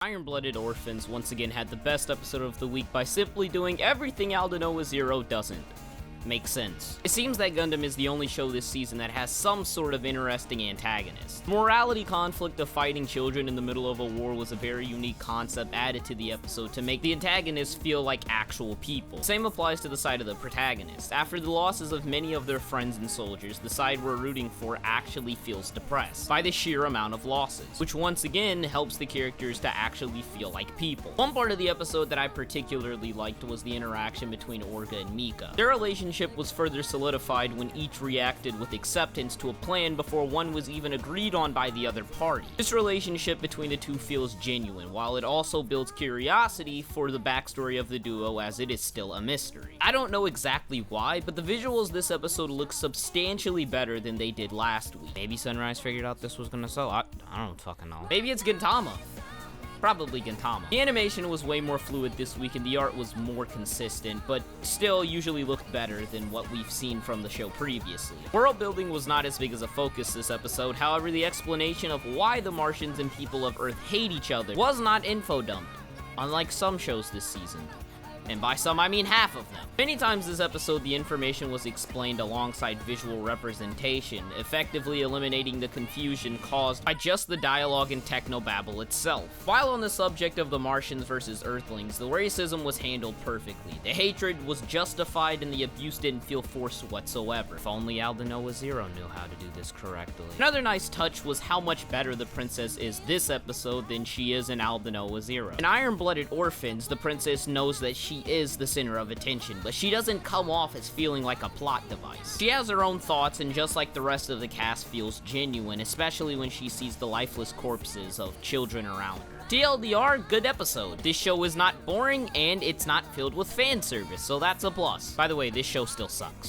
Iron-Blooded Orphans once again had the best episode of the week by simply doing everything Aldnoah Zero doesn't. Makes sense. It seems that Gundam is the only show this season that has some sort of interesting antagonist. The morality conflict of fighting children in the middle of a war was a very unique concept added to the episode to make the antagonists feel like actual people. Same applies to the side of the protagonist. After the losses of many of their friends and soldiers, the side we're rooting for actually feels depressed by the sheer amount of losses, which once again helps the characters to actually feel like people. One part of the episode that I particularly liked was the interaction between Orga and Mika. Their relationship was further solidified when each reacted with acceptance to a plan before one was even agreed on by the other party. This relationship between the two feels genuine, while it also builds curiosity for the backstory of the duo as it is still a mystery. I don't know exactly why, but the visuals this episode look substantially better than they did last week. Maybe Sunrise figured out this was gonna sell. I don't fucking know. Maybe it's Gintama. Probably Gintama. The animation was way more fluid this week and the art was more consistent, but still usually looked better than what we've seen from the show previously. World building was not as big as a focus this episode, however the explanation of why the Martians and people of Earth hate each other was not info dumped, unlike some shows this season. And by some, I mean half of them. Many times this episode, the information was explained alongside visual representation, effectively eliminating the confusion caused by just the dialogue and technobabble itself. While on the subject of the Martians versus Earthlings, the racism was handled perfectly. The hatred was justified and the abuse didn't feel forced whatsoever. If only Aldnoah Zero knew how to do this correctly. Another nice touch was how much better the princess is this episode than she is in Aldnoah Zero. In Iron-Blooded Orphans, the princess knows that she is the center of attention, but she doesn't come off as feeling like a plot device. She has her own thoughts, and just like the rest of the cast, feels genuine, especially when she sees the lifeless corpses of children around her. TLDR, good episode. This show is not boring, and it's not filled with fan service, so that's a plus. By the way, this show still sucks.